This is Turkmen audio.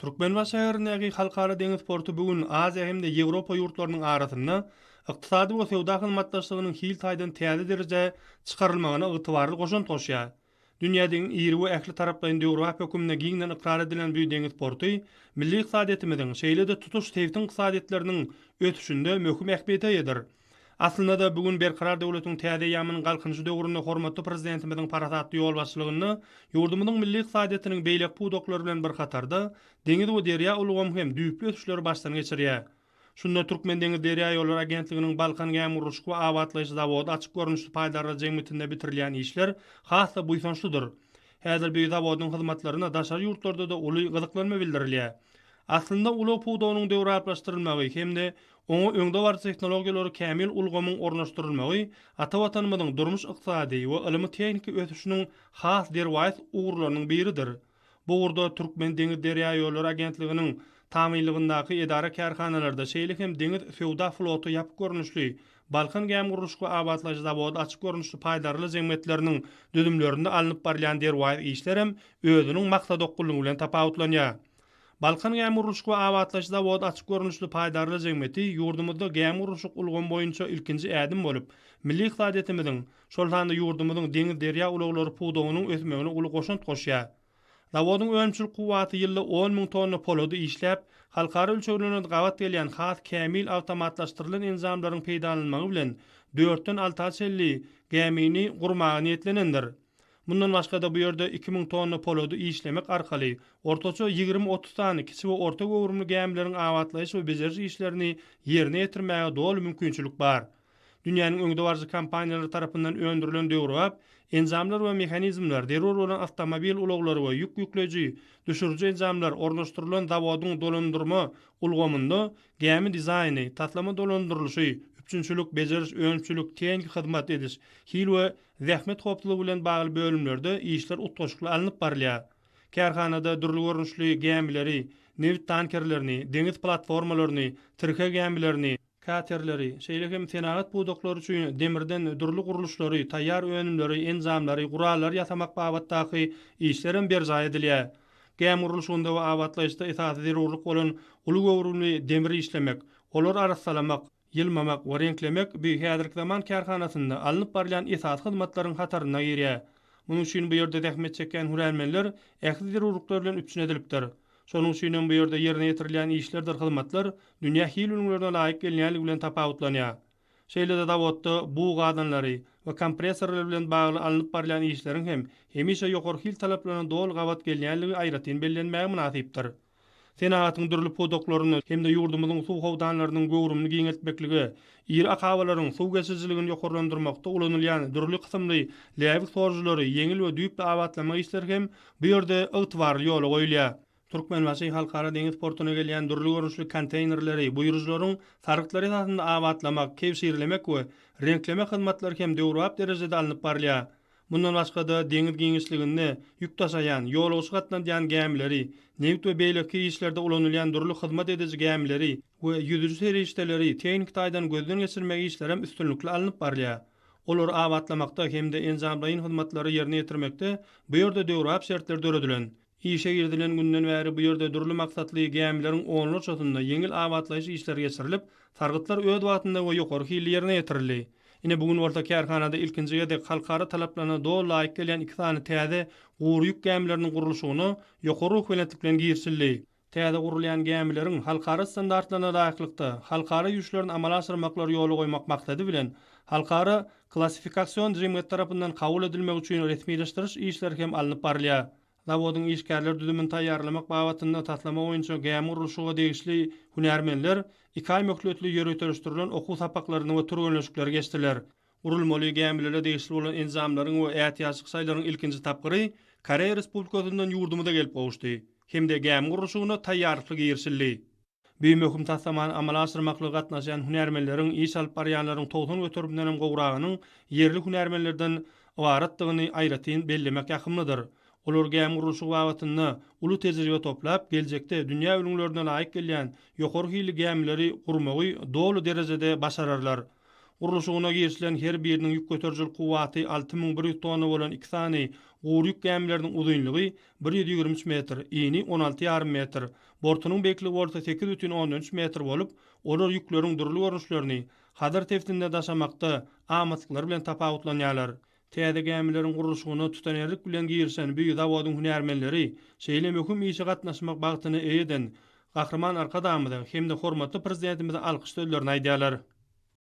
Türkmenbaş şäherindäki halkara deňiz portu bugün Aziýa hemde Ýewropa ýurtlarynyň arasynda ykdysady we sowda hyzmatdaşlygynyň hil taýdan täze derejede çykarylmagyna ygtybarly goşun toşýar. Dünýäniň iri we ähli taraplarynda Ýewropa hökümine giňden ikrar edilen bu deňiz portu milli ykdysadyetimiziň şeýlede tutuş tewtin ykdysadyetleriniň ötüşinde möhüm ähmiýete ýedir. Aslında da bugün berkarar döwletiň täze ýamynyň galkynjy döwründe hormatly prezidentimiziň paratatly ýol başçylygyny ýurdumyzyň milli ykdysadyetiniň beýlek pudoklary bilen bir katarda deňiz we derýa ulgam hem düýpli ötüşleri başdan geçirýär. Şunda Türkmen deňiz derýa ýolları agentliginiň Balkan Gäm Uruşy we awatlaýjy zawody açyk görnüşli paýdarly jemgyýetinde bitirilýän işler hassa buýsançlydyr. Häzir bu zawodyň hyzmatlaryna daşary ýurtlarda da uly gyzyklanma bildirilýär. Aslında uly pudowynyň döwraplaşdyrylmagy hemde oňa öňde bar tehnologiýalary kämil ulgamyň ornaşdyrylmagy ata watanymyzyň durmuş ykdysady we ilmi tehnika ötüşiniň has derwäs uğurlarynyň biridir. Bu urda Türkmen deňiz derýa ýolları agentliginiň tamynlygyndaky edara kärhanalarda şeýle hem deňiz sowda floty ýapyk görnüşli Balkan Gäm Uruşy we awatlaýjy zawody açyk görnüşli paýdarly jemgyýetleriniň düdümlerinde alınıp barýan derwäs işler hem özüniň maksat okuluny bilen tapawutlanýar. Balkan Gäm Uruşy we awatlaýjy zawody açyk görnüşli paýdarly jemgyýeti ýurdumyzda Gäm Uruşy ulgam boýunça ilkinji ädim bolup, milli ykdysadetimiziň şol handa ýurdumyzyň deňiz derýa ulaglary pudowynyň ösmegine uly goşun toşýar. Zawodyň ölçül kuwaty ýylda 10.000 tonna polody işläp, halkara ölçeğlerinde gawat gelýän has kämil awtomatlaşdyrylan enzamlaryň peýdalanmagy bilen 4-den 6 çelli gämini gurmagy niýetlenendir. Bundan başga da bu ýerde 2000 tonna polody işlemek arkaly ortaça 20-30 tane kiçik we orta gowrumly gämleriň awatlaýyş we bejeriji işlerini ýerine ýetirmäge dol mümkinçilik bar. Dünýäniň öňde barjy kompaniýalary tarapyndan öndürilen döwrap, enzamlar we mehanizmler, derur bolan avtomobil ulaglary we ýük ýükleji, düşürji enzamlar ornaşdyrylan zawodyň dolandyrma ulgamynda gämi dizaýny, tatlama dolandyrylşy, üçünçülük, beceriş, öňçülük, teňki hyzmat ediş, hil we zähmet hoplugy bilen bagly bölümlerde işler utgaşykly alınıp barylýar. Kärhanada durly görnüşli gämileri, neft tankerlerini, deňiz platformalaryny, türke gämilerini, katerleri, şeýle hem senagat pudoklary üçin demirden durly guruluşlary, taýýar önümleri, enzamlary, gurallar ýasamak babatdaky işlerim berja edilýär. Gäm urulşynda we awatlaýyşda esasy zerurlyk bolan uly gowrumly demir işlemek, olar arasalamak, ýylmamak we renklemek bu häzirki zaman kärhanasynda alınıp barýan esas hyzmatlaryň hataryna girýär. Munuň üçin bu ýerde zähmet çeken hünärmenler ähli zerurlyklar bilen üçin edilipdir. Şonuň üçin bu ýerde ýerine ýetirilýän işlerdir, hyzmatlar dünýä hil ünlülerine laýyk gelýänligi bilen tapawutlanýar. Şeýle de zawodda bu gadanlary we kompresorlar bilen bagly alınıp barýan işleriň hem hemişe ýokary hil talaplaryna dol gawat gelýänligi aýratyn bellenmäge münasipdir. Senatyň durly podoklaryny hem de ýurdumyzyň suw howdanlarynyň gowrumly giňeltmekligi, ýer akawalaryň suw geçijiligini ýokarlandyrmakda ulanylýan durly kysymly läbik sorjulary ýeňil we düýpli awatlama işleri hem bu ýerde ygtybarly ýola goýulýar. Türkmenbaşy halkara deňiz portuna gelýän durly görnüşli konteynerleri buýrujlaryň sargytlary esasynda awatlamak, kewşirlemek we renklemek hyzmatlary hem döwrap derejede alınıp barylýar. Bundan başga da deňiz giňişliginde ýük taşaýan, ýol uşgatlanýan gämileri, neft we beýleki işlerde ulanylýan durly hyzmat edici gämileri we ýüzüji serişdeleri teňnik taýdan gözden geçirmek işler hem üstünlikli alınıp barylýar. Olar awatlamakda hem de enzamlaryň hyzmatlary ýerine ýetirmekde bu ýerde döwrap şertler döredilen. İşe girdilen günden bäri bu ýerde durly maksatly gämleriň only çatynda ýeňil awatlaýyş işleri geçirilip, sargytlar öz wagtynda we ýokary hil ýerine ýetirildi. Ine bugün orta kärhanada ilkinji ýerde halkara talaplarına dol laýyk gelýän iki tane täze gowru ýük gämileriniň gurulşygyny ýokary hökümet bilen girişildi. Täze gurulýan gämileriň halkara standartlaryna laýyklykda halkara ýüşlerini amala aşyrmaklary ýoly goýmak maksady bilen halkara klassifikasiýon jemgyýeti tarapyndan kabul edilmek üçin resmileşdiriş işleri hem alınıp barylýar. Zawodyň işgärler düdümini taýýarlamak babatynda tatlama boýunça Gäm Uruşyga degişli hünärmenler 2 aý möhletli ýöretirilen okuw sapaklaryny we türgenleşikleri geçdiler. Urulmaly gämlere degişli bolan enzamlaryň we ätiýaşyk saýlaryň ilkinji tapgyry Koreýa Respublikasyndan ýurdumyza gelip gowuşdy. Hemde Gäm Uruşygyna taýýarlyk girişildi. Bir möhüm taslaman amala aşyrmakly gatnaşan hünärmenleriň iş alyp barýanlaryň towsun götürüpden gowragynyň yerli hünärmenlerden ibaratdygyny aýratyn bellemek ýakymlydyr. Olar Gäm Uruşy wagtynda uly tejribe toplap, geljekde dünýä ölümlerine laýyk gelýän ýokary hili gämleri gurmagy dolu derejede başararlar. Gurulşygyna girişilen her biriniň ýük göterjil kuwaty 6100 tonna bolan iki sany gowy ýük gemleriniň uzunlygy 123 metr, eni 16,5 metr, bortunyň bekligi bolsa 8,13 metr bolup, olar ýükleriň durly görnüşlerini hadar teftinde daşamakda amaçlyklar bilen tapawutlanýarlar. Täze gemleriň gurulşygyna tutanerlik bilen girişen büýük zawodyň hünärmenleri şeýle möhüm işe gatnaşmak bagtyny eýeden Gahryman arkadamyda hem de hormatly prezidentimize alkyş sözlerini aýdýarlar.